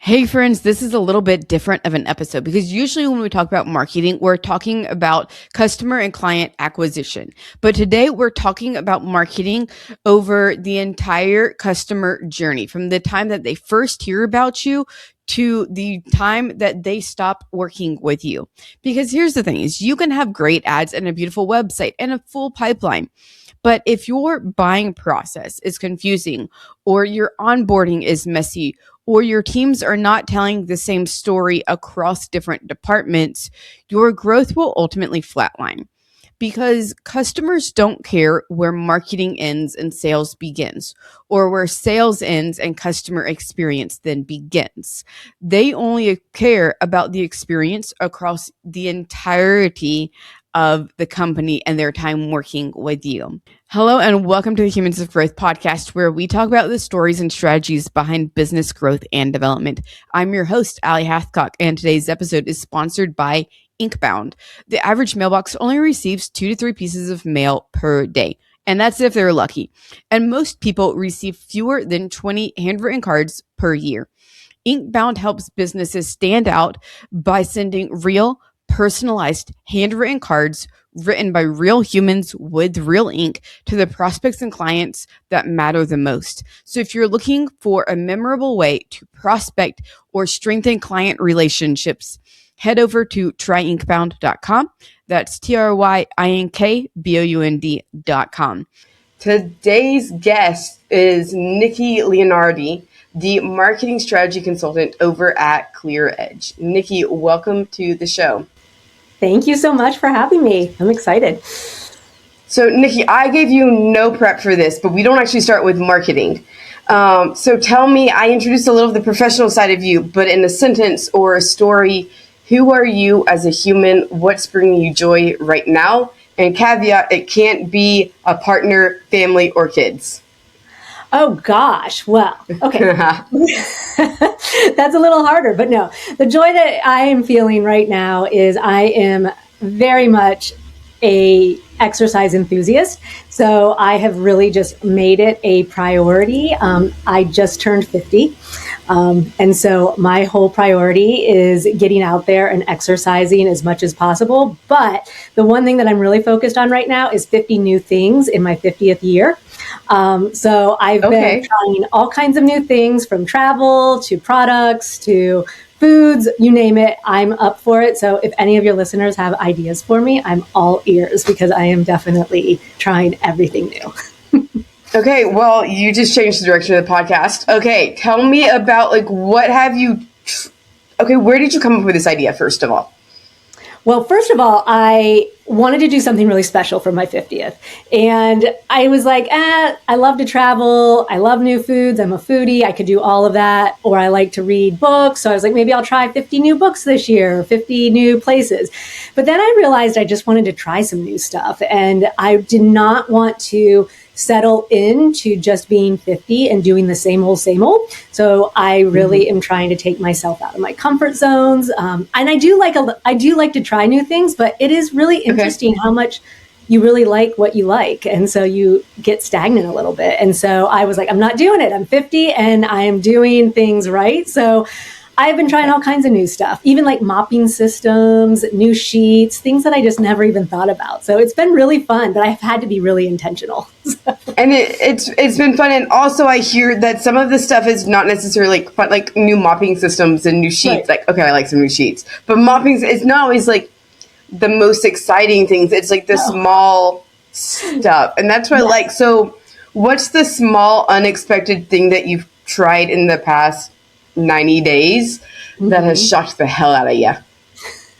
Hey friends, this is a little bit different of an episode because usually when we talk about marketing, we're talking about customer and client acquisition. But today we're talking about marketing over the entire customer journey, from the time that they first hear about you to the time that they stop working with you. Because here's the thing is you can have great ads and a beautiful website and a full pipeline. But if your buying process is confusing or your onboarding is messy or your teams are not telling the same story across different departments, your growth will ultimately flatline because customers don't care where marketing ends and sales begins, or where sales ends and customer experience then begins. They only care about the experience across the entirety of the company and their time working with you. Hello and welcome to the Humans of Growth podcast, where we talk about the stories and strategies behind business growth and development. I'm your host, Aly Hathcock, and today's episode is sponsored by Inkbound. The average mailbox only receives 2 to 3 pieces of mail per day, and that's if they're lucky. And most people receive fewer than 20 handwritten cards per year. Inkbound helps businesses stand out by sending real, personalized handwritten cards written by real humans with real ink to the prospects and clients that matter the most. So if you're looking for a memorable way to prospect or strengthen client relationships, head over to tryinkbound.com. That's tryinkbound.com. Today's guest is Nikki Leonardi, the marketing strategy consultant over at ClearEdge. Nikki, welcome to the show. Thank you so much for having me. I'm excited. So, Nikki, I gave you no prep for this, but we don't actually start with marketing. So tell me, I introduced a little of the professional side of you, but in a sentence or a story, who are you as a human? What's bringing you joy right now? And caveat, it can't be a partner, family, or kids. Oh, gosh. Well, okay. That's a little harder, but no. The joy that I am feeling right now is I am very much a exercise enthusiast. So I have really just made it a priority. I just turned 50. And so my whole priority is getting out there and exercising as much as possible. But the one thing that I'm really focused on right now is 50 new things in my 50th year. So I've been trying all kinds of new things, from travel to products to foods, you name it, I'm up for it. So if any of your listeners have ideas for me, I'm all ears, because I am definitely trying everything new. Okay, well, you just changed the direction of the podcast. Okay, tell me about, where did you come up with this idea, first of all? Well, first of all, I wanted to do something really special for my 50th. And I was like, I love to travel. I love new foods. I'm a foodie. I could do all of that. Or I like to read books. So I was like, maybe I'll try 50 new books this year, 50 new places. But then I realized I just wanted to try some new stuff. And I did not want to settle into just being 50 and doing the same old. So I really am trying to take myself out of my comfort zones. And I do like to try new things, but it is really interesting how much you really like what you like. And so you get stagnant a little bit. And so I was like, I'm not doing it. I'm 50 and I am doing things right. So I've been trying all kinds of new stuff, even like mopping systems, new sheets, things that I just never even thought about. So it's been really fun, but I've had to be really intentional. And it's been fun. And also I hear that some of the stuff is not necessarily fun, like new mopping systems and new sheets. Right. Like, okay, I like some new sheets, but mopping, it's not always like the most exciting things. It's like the small stuff. And that's what I like. So what's the small, unexpected thing that you've tried in the past 90 days that has shocked the hell out of you?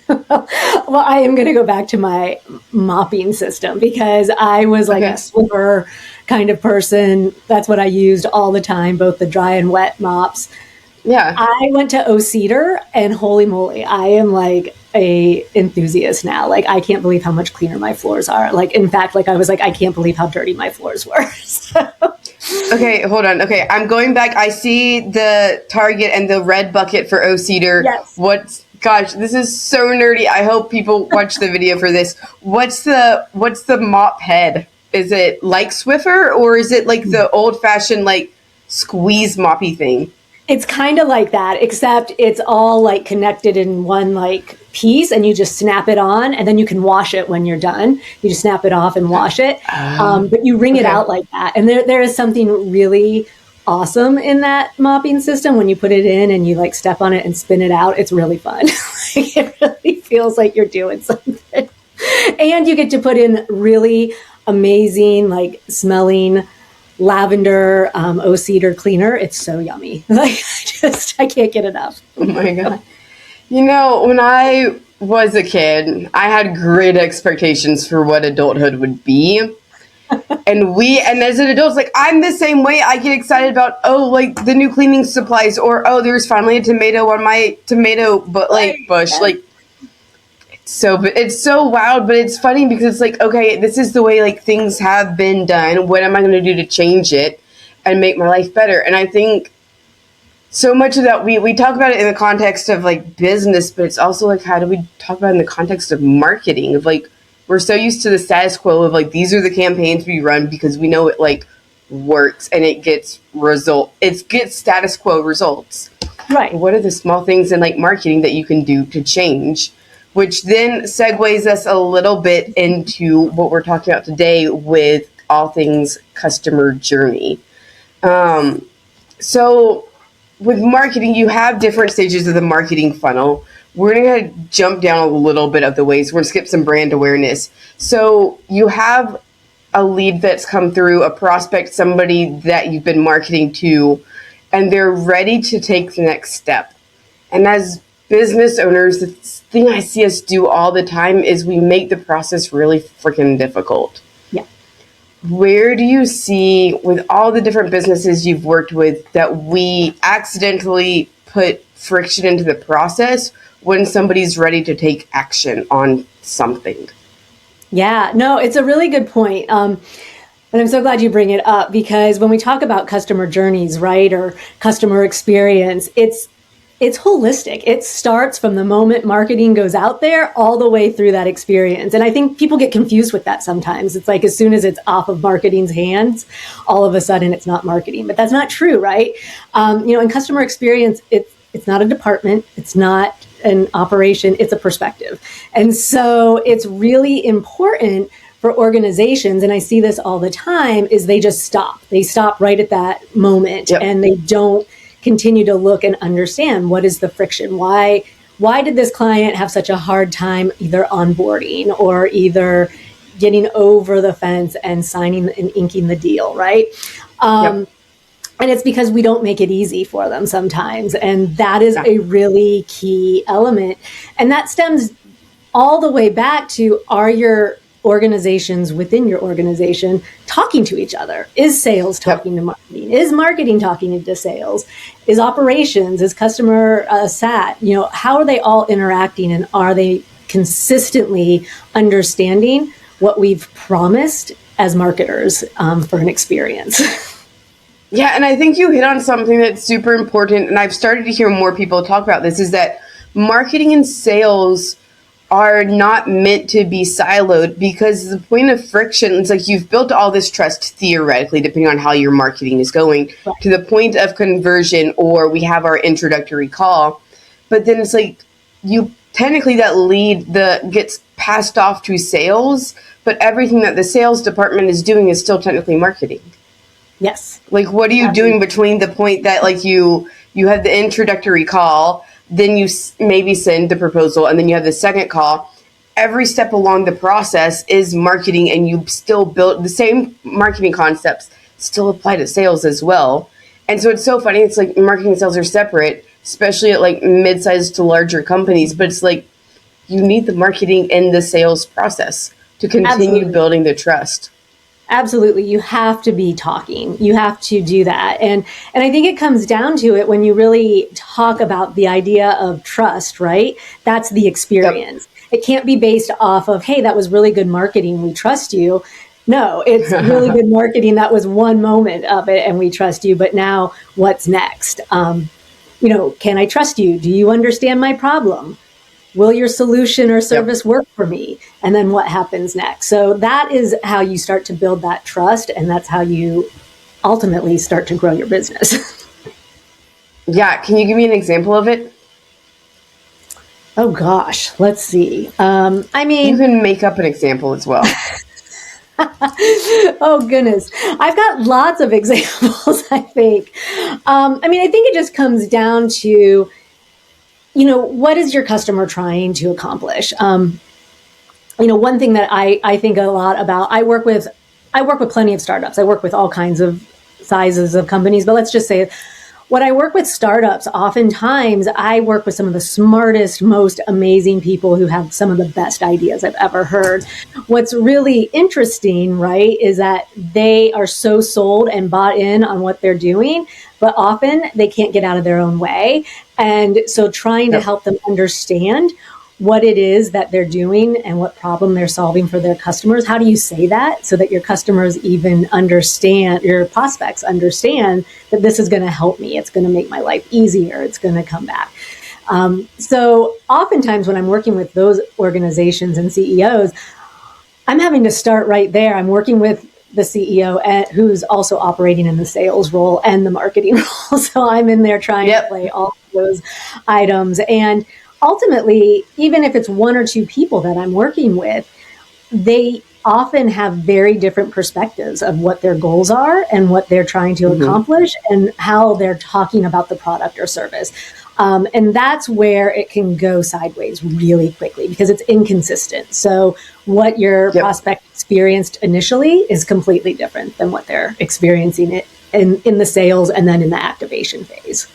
Well, I am going to go back to my mopping system, because I was like a Swiffer kind of person. That's what I used all the time, both the dry and wet mops. Yeah. I went to O-Cedar, and holy moly, I am like a enthusiast now. Like, I can't believe how much cleaner my floors are. Like, in fact, I was like, I can't believe how dirty my floors were. Okay, hold on. Okay, I'm going back. I see the Target and the red bucket for O-Cedar. Yes. Gosh, this is so nerdy. I hope people watch the video for this. What's the mop head? Is it like Swiffer, or is it like the old fashioned squeeze moppy thing? It's kind of like that, except it's all like connected in one like piece, and you just snap it on, and then you can wash it when you're done. You just snap it off and wash it, but you wring it out like that. And there is something really awesome in that mopping system when you put it in and you like step on it and spin it out. It's really fun. Like, it really feels like you're doing something, and you get to put in really amazing, like smelling lavender cedar cleaner. It's so yummy. Like, I can't get enough. Oh my God. You know, when I was a kid, I had great expectations for what adulthood would be. And as an adult, like, I'm the same way. I get excited about, like the new cleaning supplies, or, there's finally a tomato on my tomato bush. Yeah. Like, it's so wild, but it's funny because it's like, okay, this is the way like things have been done. What am I going to do to change it and make my life better? And I think so much of that, we talk about it in the context of like business, but it's also like, how do we talk about it in the context of marketing? Of like, we're so used to the status quo of like, these are the campaigns we run because we know it like works and it gets status quo results. Right. What are the small things in like marketing that you can do to change? Which then segues us a little bit into what we're talking about today with all things customer journey. So with marketing, you have different stages of the marketing funnel. We're going to jump down a little bit of the ways. We're going to skip some brand awareness. So you have a lead that's come through, a prospect, somebody that you've been marketing to, and they're ready to take the next step. And as business owners, the thing I see us do all the time is we make the process really freaking difficult. Yeah. Where do you see, with all the different businesses you've worked with, that we accidentally put friction into the process when somebody's ready to take action on something? Yeah, no, it's a really good point. And I'm so glad you bring it up, because when we talk about customer journeys, right, or customer experience, it's holistic. It starts from the moment marketing goes out there all the way through that experience. And I think people get confused with that sometimes. It's like, as soon as it's off of marketing's hands, all of a sudden it's not marketing. But that's not true, right? In customer experience, it's not a department. It's not an operation. It's a perspective. And so it's really important for organizations, and I see this all the time, is they just stop. They stop right at that moment. Yep. And they don't continue to look and understand, what is the friction? Why did this client have such a hard time either onboarding or either getting over the fence and signing and inking the deal, right? Yep. And it's because we don't make it easy for them sometimes. And that is a really key element. And that stems all the way back to, are your organizations within your organization talking to each other? Is sales talking to marketing? Is marketing talking to sales? Is operations? Is customer sat? How are they all interacting, and are they consistently understanding what we've promised as marketers for an experience? Yeah, and I think you hit on something that's super important, and I've started to hear more people talk about this, is that marketing and sales are not meant to be siloed, because the point of friction, it's like you've built all this trust theoretically, depending on how your marketing is going, right, to the point of conversion, or we have our introductory call. But then it's like, technically that lead gets passed off to sales, but everything that the sales department is doing is still technically marketing. Yes. Like, what are you doing between the point that like you have the introductory call, then you maybe send the proposal, and then you have the second call? Every step along the process is marketing, and you still build the same marketing concepts, still apply to sales as well. And so it's so funny. It's like marketing and sales are separate, especially at like mid-sized to larger companies. But it's like, you need the marketing and the sales process to continue building the trust. Absolutely. You have to be talking. You have to do that. And I think it comes down to it when you really talk about the idea of trust, right? That's the experience. Yep. It can't be based off of, hey, that was really good marketing, we trust you. No, it's really good marketing. That was one moment of it, and we trust you. But now what's next? Can I trust you? Do you understand my problem? Will your solution or service work for me? And then what happens next? So that is how you start to build that trust, and that's how you ultimately start to grow your business. Yeah, can you give me an example of it? Oh gosh, let's see. I You mean, can make up an example as well. oh goodness, I've got lots of examples. I think. I mean, I think it just comes down to, what is your customer trying to accomplish? One thing that I think a lot about, I work with plenty of startups. I work with all kinds of sizes of companies, but let's just say when I work with startups, oftentimes I work with some of the smartest, most amazing people who have some of the best ideas I've ever heard. What's really interesting, right, is that they are so sold and bought in on what they're doing, but often they can't get out of their own way. And so trying to Yep. help them understand what it is that they're doing and what problem they're solving for their customers. How do you say that so that your customers even understand, your prospects understand that this is going to help me, it's going to make my life easier, it's going to come back. So oftentimes when I'm working with those organizations and CEOs, I'm having to start right there. I'm working with the CEO who's also operating in the sales role and the marketing role. So I'm in there trying to play all of those items. And ultimately, even if it's one or two people that I'm working with, they often have very different perspectives of what their goals are and what they're trying to accomplish and how they're talking about the product or service. And that's where it can go sideways really quickly because it's inconsistent. So what your prospect experienced initially is completely different than what they're experiencing it in the sales and then in the activation phase.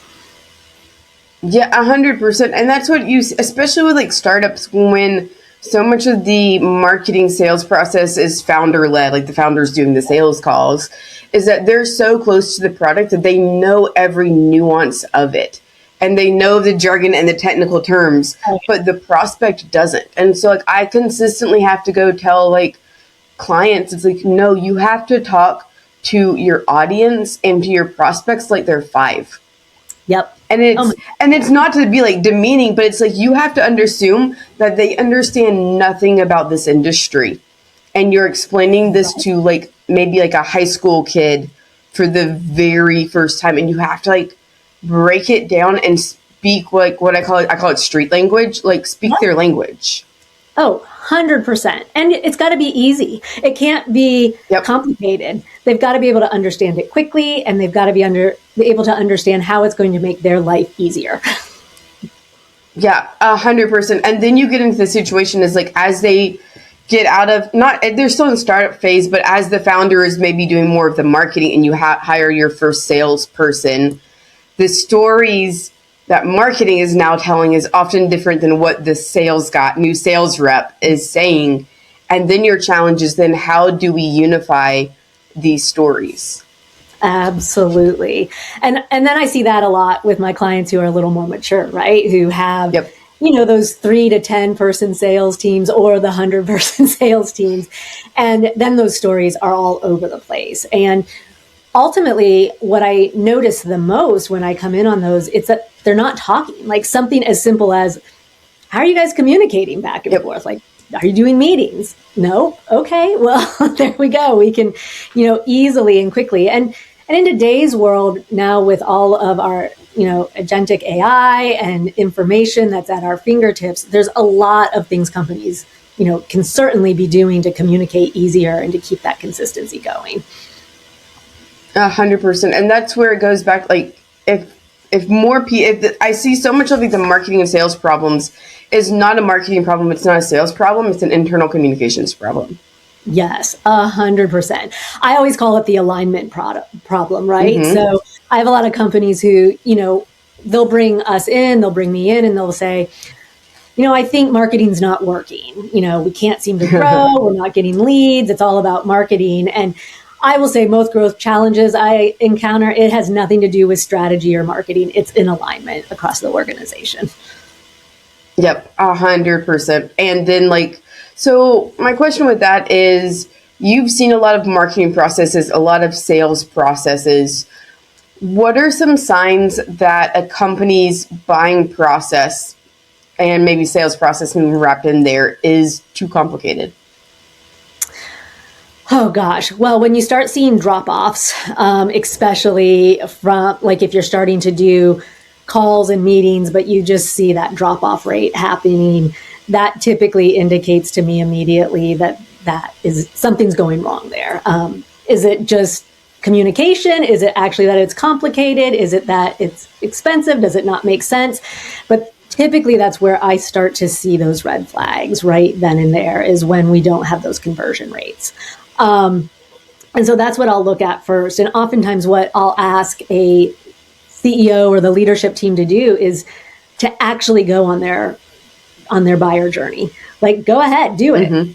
Yeah, 100%. And that's what especially with like startups, when so much of the marketing sales process is founder led, like the founders doing the sales calls, is that they're so close to the product that they know every nuance of it. And they know the jargon and the technical terms, but the prospect doesn't. And so like I consistently have to go tell like clients, it's like, no, you have to talk to your audience and to your prospects like they're five. Yep. And it's not to be like demeaning, but it's like you have to assume that they understand nothing about this industry. And you're explaining this to like maybe like a high school kid for the very first time, and you have to like break it down and speak like what I call it street language, like speak their language. Oh, 100%. And it's got to be easy. It can't be complicated. They've got to be able to understand it quickly, and they've got to be able to understand how it's going to make their life easier. Yeah, 100%. And then you get into the situation is like as they get out of they're still in the startup phase, but as the founder is maybe doing more of the marketing and you hire your first salesperson, the stories that marketing is now telling is often different than what the new sales rep is saying. And then your challenge is then how do we unify these stories? Absolutely. And then I see that a lot with my clients who are a little more mature, right? Who have, those 3 to 10 person sales teams or the 100-person sales teams. And then those stories are all over the place. And ultimately, what I notice the most when I come in on those, it's that they're not talking. Like something as simple as, how are you guys communicating back and forth? Like, are you doing meetings? No. Okay. Well, there we go. We can, easily and quickly. And in today's world now with all of our, agentic AI and information that's at our fingertips, there's a lot of things companies, can certainly be doing to communicate easier and to keep that consistency going. 100%. And that's where it goes back. Like if more people, I see so much of like the marketing and sales problems is not a marketing problem. It's not a sales problem. It's an internal communications problem. Yes, 100%. I always call it the alignment problem, right? So I have a lot of companies who, they'll bring us in, they'll bring me in and they'll say, I think marketing's not working. We can't seem to grow. We're not getting leads. It's all about marketing. And I will say most growth challenges I encounter, it has nothing to do with strategy or marketing. It's in alignment across the organization. Yep, 100%. And then so my question with that is, you've seen a lot of marketing processes, a lot of sales processes. What are some signs that a company's buying process and maybe sales process wrapped in there is too complicated? Oh gosh. Well, when you start seeing drop-offs, especially from if you're starting to do calls and meetings, but you just see that drop off rate happening, that typically indicates to me immediately that is something's going wrong there. Is it just communication? Is it actually that it's complicated? Is it that it's expensive? Does it not make sense? But typically that's where I start to see those red flags right then and there, is when we don't have those conversion rates. And so that's what I'll look at first. And oftentimes what I'll ask a CEO or the leadership team to do is to actually go on their buyer journey. Like, go ahead, do it. Mm-hmm.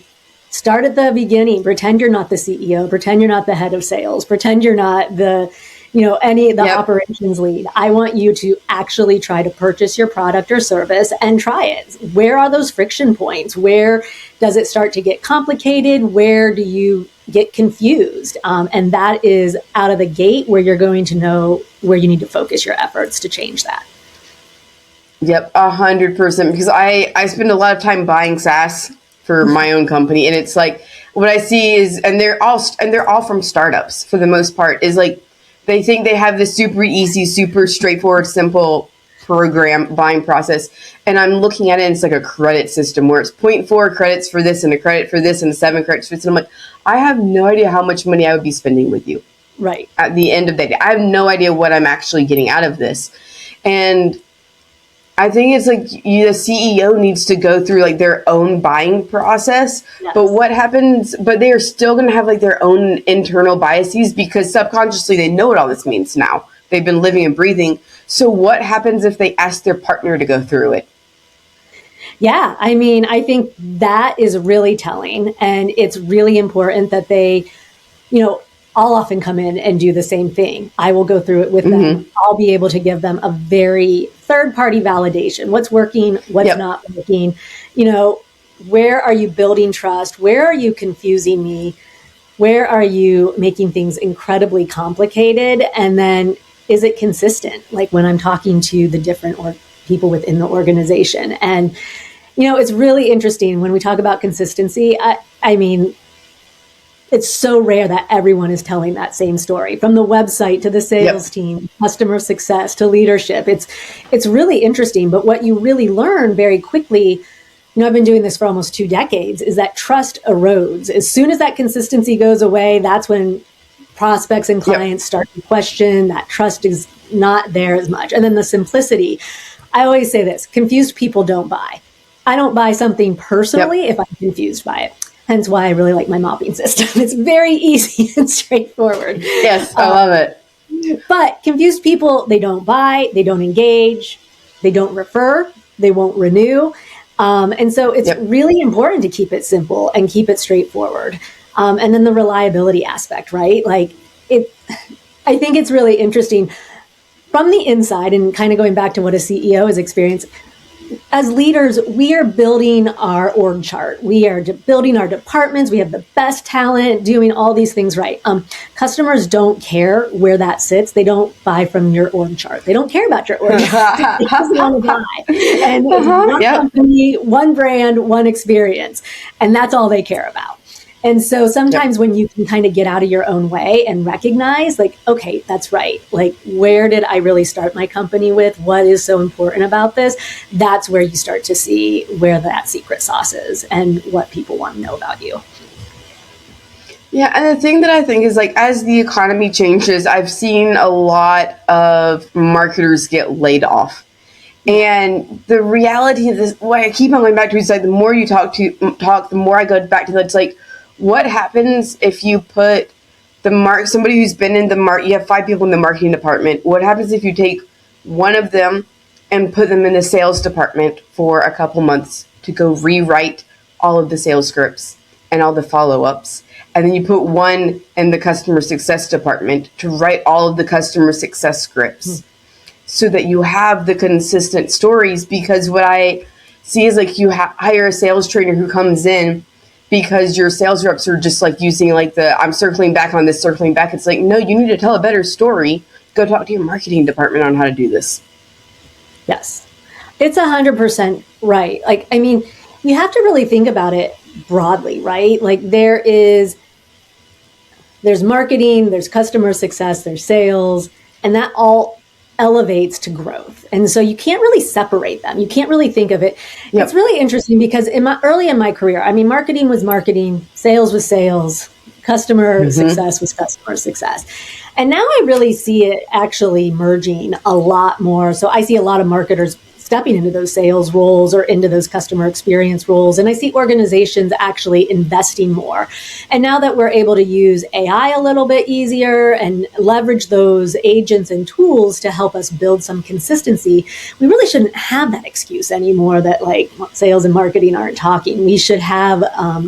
Start at the beginning. Pretend you're not the CEO. Pretend you're not the head of sales. Pretend you're not the, any of the operations lead. I want you to actually try to purchase your product or service and try it. Where are those friction points? Where does it start to get complicated? Where do you get confused? And that is out of the gate where you're going to know where you need to focus your efforts to change that. Yep, 100%. Because I spend a lot of time buying SaaS for my own company, and it's like what I see is, and they're all from startups for the most part, is like they think they have this super easy, super straightforward, simple program buying process, and I'm looking at it and it's like a credit system where it's 0.4 credits for this and a credit for this and 7 credits for this, and I'm like, I have no idea how much money I would be spending with you. Right. At the end of the day, I have no idea what I'm actually getting out of this, and I think it's like the CEO needs to go through like their own buying process. Yes. But what happens, but they are still going to have like their own internal biases because subconsciously they know what all this means now. They've been living and breathing. So what happens if they ask their partner to go through it? Yeah, I mean, I think that is really telling, and it's really important that they, I'll often come in and do the same thing. I will go through it with them. I'll be able to give them a very third-party validation. What's working, what's not working. Where are you building trust? Where are you confusing me? Where are you making things incredibly complicated? And then is it consistent? Like when I'm talking to the different people within the organization. And, it's really interesting when we talk about consistency. I mean, it's so rare that everyone is telling that same story, from the website to the sales team, customer success to leadership. It's really interesting. But what you really learn very quickly, I've been doing this for almost 2 decades, is that trust erodes. As soon as that consistency goes away, that's when prospects and clients start to question. That trust is not there as much. And then the simplicity. I always say this: confused people don't buy. I don't buy something personally if I'm confused by it. Hence why I really like my mopping system. It's very easy and straightforward. Yes, I love it. But confused people, they don't buy, they don't engage, they don't refer, they won't renew. And so it's really important to keep it simple and keep it straightforward. And then the reliability aspect, right? Like I think it's really interesting from the inside, and kind of going back to what a CEO has experienced. As leaders, we are building our org chart. We are building our departments. We have the best talent doing all these things right. Customers don't care where that sits. They don't buy from your org chart. They don't care about your org chart. They just want to buy. And one company, one brand, one experience. And that's all they care about. And so sometimes when you can kind of get out of your own way and recognize, like, okay, that's right. Like, where did I really start my company with? What is so important about this? That's where you start to see where that secret sauce is and what people want to know about you. Yeah, and the thing that I think is, like, as the economy changes, I've seen a lot of marketers get laid off. And the reality of this, what I keep on going back to is, like, the more you talk, the more I go back to that. It's like, what happens if you put somebody who's been in the market, you have 5 people in the marketing department. What happens if you take one of them and put them in the sales department for a couple months to go rewrite all of the sales scripts and all the follow-ups? And then you put one in the customer success department to write all of the customer success scripts so that you have the consistent stories. Because what I see is, like, you hire a sales trainer who comes in because your sales reps are just like using like I'm circling back on this, circling back. It's like, no, you need to tell a better story. Go talk to your marketing department on how to do this. Yes. It's 100% right. Like, I mean, you have to really think about it broadly, right? Like there's marketing, there's customer success, there's sales, and that all elevates to growth. And so you can't really separate them. You can't really think of it. Yep. It's really interesting because early in my career, I mean, marketing was marketing, sales was sales, customer success was customer success. And now I really see it actually merging a lot more. So I see a lot of marketers stepping into those sales roles or into those customer experience roles. And I see organizations actually investing more. And now that we're able to use AI a little bit easier and leverage those agents and tools to help us build some consistency, we really shouldn't have that excuse anymore that like sales and marketing aren't talking. We should have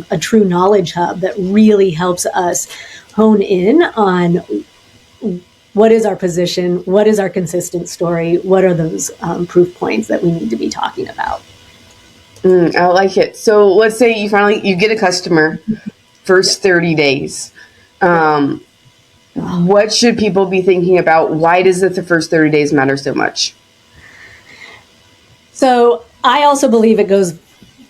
a true knowledge hub that really helps us hone in on what is our position? What is our consistent story? What are those proof points that we need to be talking about? I like it. So let's say you get a customer first 30 days. What should people be thinking about? Why does the first 30 days matter so much? So I also believe it goes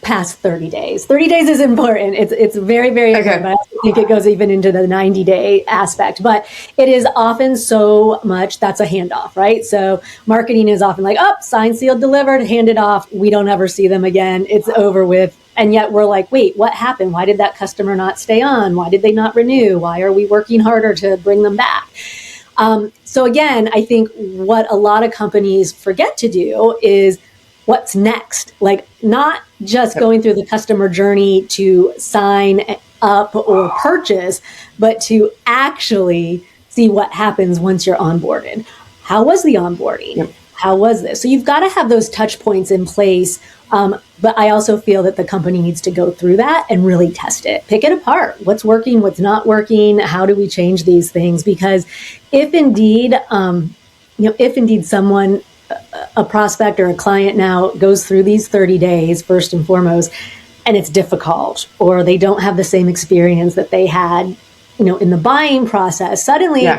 past 30 days. 30 days is important. It's very, very important. But I also think it goes even into the 90-day aspect. But it is often so much that's a handoff, right? So marketing is often like, signed, sealed, delivered, handed off. We don't ever see them again. It's over with. And yet we're like, wait, what happened? Why did that customer not stay on? Why did they not renew? Why are we working harder to bring them back? So again, I think what a lot of companies forget to do is what's next, like not just going through the customer journey to sign up or purchase, but to actually see what happens once you're onboarded. How was the onboarding? Yep. How was this? So you've got to have those touch points in place. But I also feel that the company needs to go through that and really test it, pick it apart. What's working, what's not working? How do we change these things? Because if indeed someone, a prospect or a client now goes through these 30 days, first and foremost, and it's difficult, or they don't have the same experience that they had, in the buying process, suddenly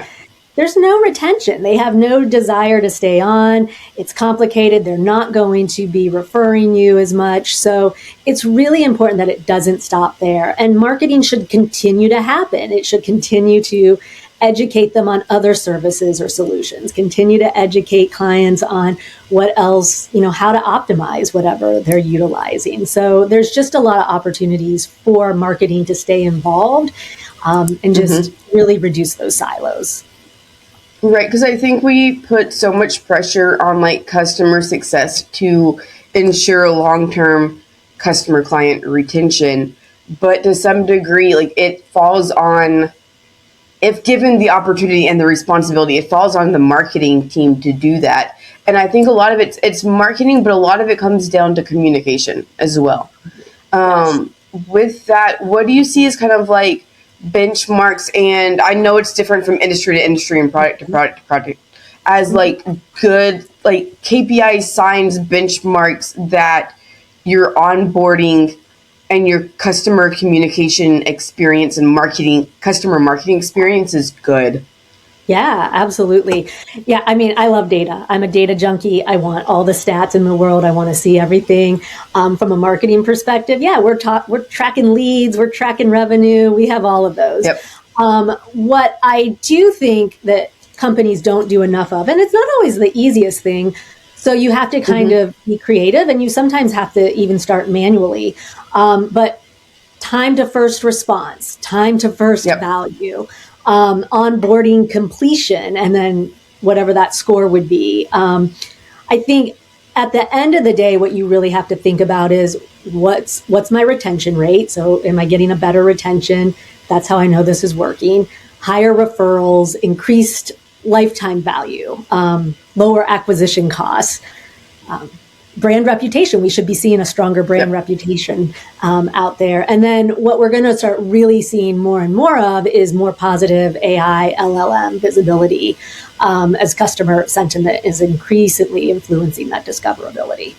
there's no retention. They have no desire to stay on. It's complicated. They're not going to be referring you as much. So it's really important that it doesn't stop there. And marketing should continue to happen. It should continue to educate them on other services or solutions, continue to educate clients on what else, how to optimize whatever they're utilizing. So there's just a lot of opportunities for marketing to stay involved and just really reduce those silos. Right, because I think we put so much pressure on customer success to ensure long-term customer client retention, but to some degree, it falls on, if given the opportunity and the responsibility, it falls on the marketing team to do that. And I think a lot of it's marketing, but a lot of it comes down to communication as well. With that, what do you see as kind of benchmarks? And I know it's different from industry to industry and product to product to product, as good KPI signs, benchmarks that your onboarding and your customer communication experience and customer marketing experience is good. Yeah, absolutely. Yeah, I mean, I love data. I'm a data junkie. I want all the stats in the world. I want to see everything. From a marketing perspective, we're tracking leads, we're tracking revenue. We have all of those. Yep. What I do think that companies don't do enough of, and it's not always the easiest thing, so you have to kind of be creative, and you sometimes have to even start manually. But time to first response, time to first value, onboarding completion, and then whatever that score would be. I think at the end of the day, what you really have to think about is what's my retention rate? So am I getting a better retention? That's how I know this is working. Higher referrals, increased lifetime value, lower acquisition costs, brand reputation. We should be seeing a stronger brand reputation out there. And then what we're going to start really seeing more and more of is more positive AI, LLM visibility as customer sentiment is increasingly influencing that discoverability.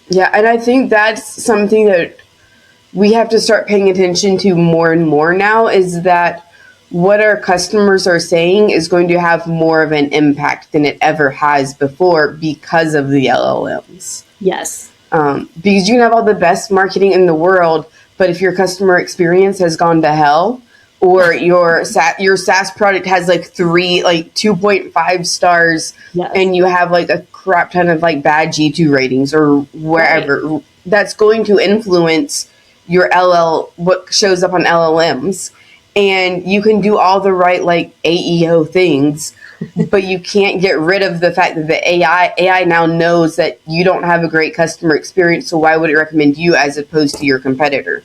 Yeah, and I think that's something that we have to start paying attention to more and more now, is that what our customers are saying is going to have more of an impact than it ever has before because of the LLMs. Yes. Because you can have all the best marketing in the world, but if your customer experience has gone to hell, or your SaaS product has like 2.5 stars, Yes. and you have like a crap ton of like bad G2 ratings or wherever, right, that's going to influence your what shows up on LLMs. And you can do all the right like AEO things, but you can't get rid of the fact that the AI now knows that you don't have a great customer experience. So why would it recommend you as opposed to your competitor?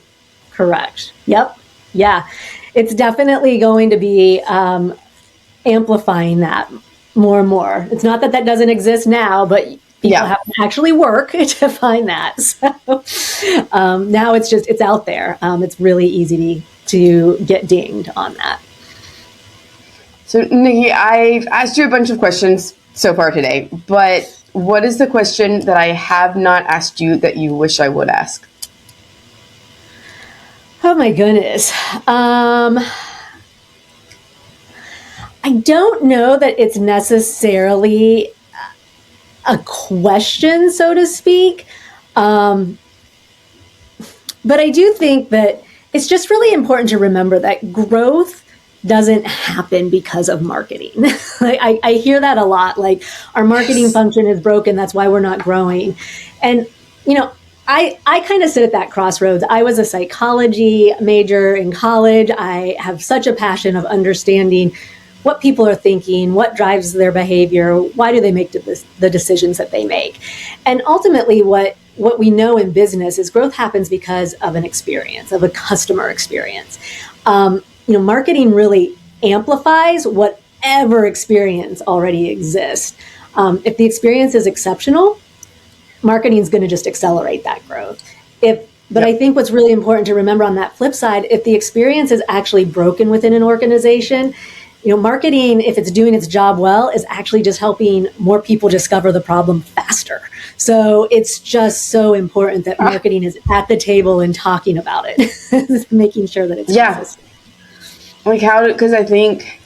Correct. Yep. Yeah. It's definitely going to be amplifying that more and more. It's not that that doesn't exist now, but people have to actually work to find that. So now it's out there. It's really easy to get dinged on that. So, Nikki, I've asked you a bunch of questions so far today, but what is the question that I have not asked you that you wish I would ask? Oh my goodness. I don't know that it's necessarily a question, so to speak. But I do think that it's just really important to remember that growth doesn't happen because of marketing. I hear that a lot, like our marketing function is broken, that's why we're not growing. And, I kind of sit at that crossroads. I was a psychology major in college. I have such a passion of understanding what people are thinking, what drives their behavior, why do they make the decisions that they make. And ultimately what we know in business is growth happens because of an experience, of a customer experience. Marketing really amplifies whatever experience already exists. If the experience is exceptional, marketing is going to just accelerate that growth. I think what's really important to remember on that flip side, if the experience is actually broken within an organization, marketing, if it's doing its job well, is actually just helping more people discover the problem faster. So it's just so important that marketing is at the table and talking about it, making sure that it's consistent. Like because I think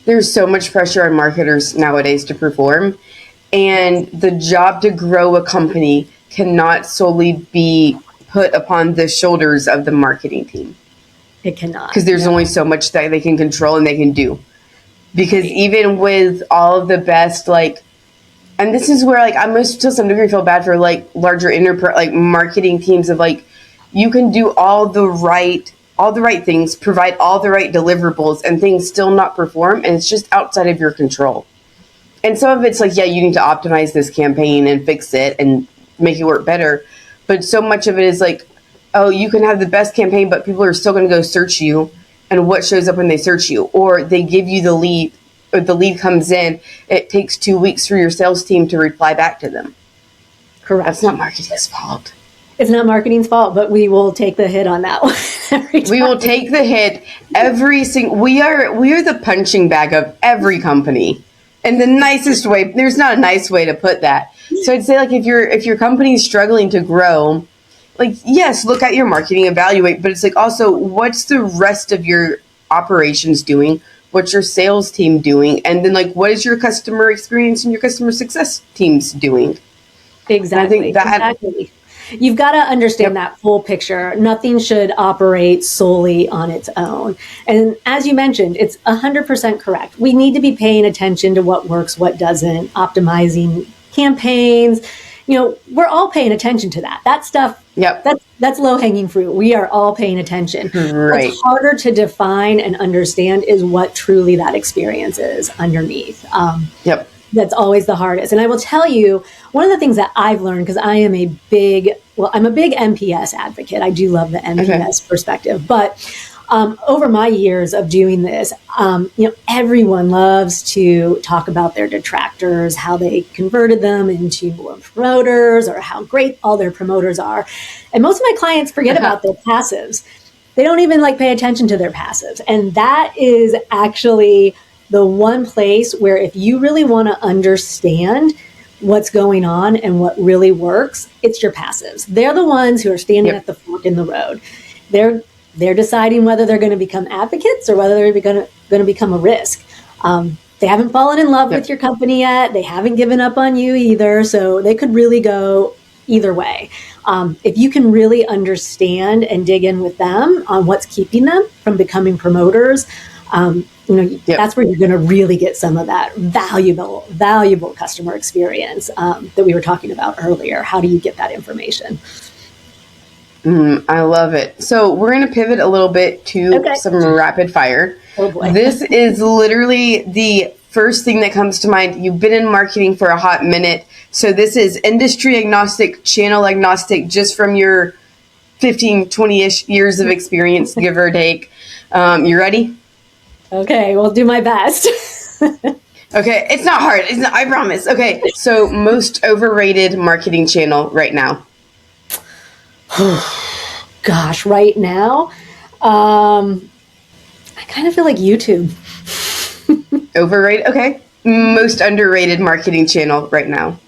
there's so much pressure on marketers nowadays to perform, and the job to grow a company cannot solely be put upon the shoulders of the marketing team. It cannot. Because there's only so much that they can control and they can do. Because even with all of the best, and this is where, I almost to some degree feel bad for, larger enterprise, marketing teams of, you can do all the right things, provide all the right deliverables, and things still not perform, and it's just outside of your control. And some of it's you need to optimize this campaign and fix it and make it work better. But so much of it is you can have the best campaign, but people are still going to go search you, and what shows up when they search you, or they give you the lead, or the lead comes in, it takes 2 weeks for your sales team to reply back to them. Correct. That's not marketing's fault. It's not marketing's fault, but we will take the hit on that one. We will take the hit we are the punching bag of every company. In the nicest way. There's not a nice way to put that. So I'd say if your company is struggling to grow, yes, look at your marketing, evaluate, but it's also what's the rest of your operations doing? What's your sales team doing? And then what is your customer experience and your customer success teams doing? Exactly. Exactly. You've got to understand that full picture. Nothing should operate solely on its own. And as you mentioned, it's 100% correct. We need to be paying attention to what works, what doesn't, optimizing campaigns. We're all paying attention to that. That stuff, that's low-hanging fruit. We are all paying attention. Right. What's harder to define and understand is what truly that experience is underneath. That's always the hardest. And I will tell you, one of the things that I've learned, because I'm a big NPS advocate. I do love the NPS perspective. But over my years of doing this, everyone loves to talk about their detractors, how they converted them into more promoters, or how great all their promoters are. And most of my clients forget about their passives. They don't even pay attention to their passives. And that is actually the one place where if you really want to understand what's going on and what really works, it's your passives. They're the ones who are standing at the fork in the road. They're deciding whether they're going to become advocates or whether they're going to become a risk. They haven't fallen in love with your company yet. They haven't given up on you either. So they could really go either way. If you can really understand and dig in with them on what's keeping them from becoming promoters, that's where you're going to really get some of that valuable customer experience that we were talking about earlier. How do you get that information? I love it. So we're going to pivot a little bit to some rapid fire. Oh boy. This is literally the first thing that comes to mind. You've been in marketing for a hot minute. So this is industry agnostic, channel agnostic, just from your 15, 20-ish years of experience, give or take. You ready? Okay, we'll do my best. Okay, it's not hard. I promise. Okay, so most overrated marketing channel right now. Gosh, right now, I kind of feel like YouTube. Overrated? Okay. Most underrated marketing channel right now.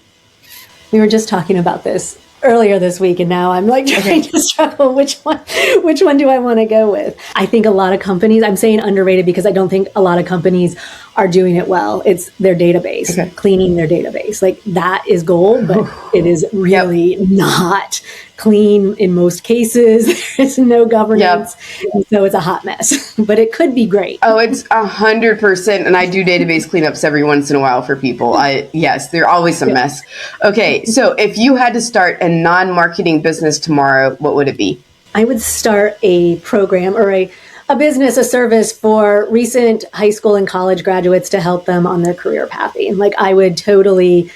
We were just talking about this earlier this week, and now I'm like trying to struggle which one do I want to go with. I think a lot of companies, I'm saying underrated because I don't think a lot of companies are doing it well. It's their database, cleaning their database. Like that is gold, but it is really not clean in most cases. There is no governance. And so it's a hot mess, but it could be great. Oh, it's 100%. And I do database cleanups every once in a while for people. Yes, they're always a mess. Okay. So if you had to start a non-marketing business tomorrow, what would it be? I would start a program or a business, a service for recent high school and college graduates to help them on their career pathing. Like I would totally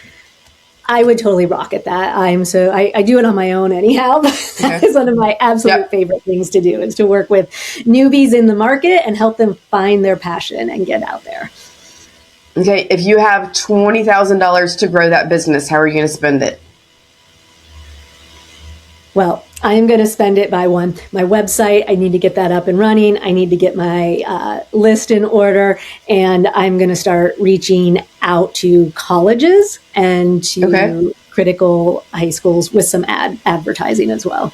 rock at that. I do it on my own anyhow. That is one of my absolute favorite things to do, is to work with newbies in the market and help them find their passion and get out there. Okay. If you have $20,000 to grow that business, how are you going to spend it? Well, I'm going to spend it by my website. I need to get that up and running. I need to get my list in order, and I'm going to start reaching out to colleges and to critical high schools with some advertising as well.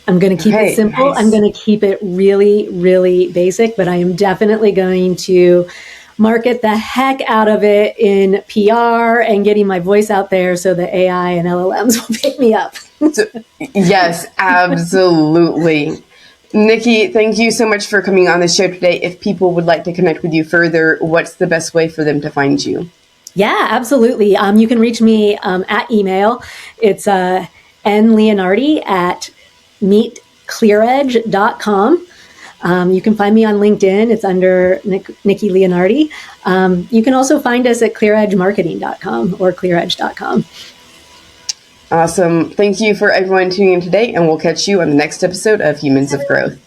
I'm going to keep it simple. Nice. I'm going to keep it really, really basic, but I am definitely going to market the heck out of it in PR and getting my voice out there so the AI and LLMs will pick me up. Yes, absolutely. Nikki, thank you so much for coming on the show today. If people would like to connect with you further, what's the best way for them to find you? Yeah, absolutely. You can reach me at email. It's nleonardi@meetclearedge.com. You can find me on LinkedIn. It's under Nikki Leonardi. You can also find us at clearedgemarketing.com or clearedge.com. Awesome. Thank you for everyone tuning in today, and we'll catch you on the next episode of Humans of Growth.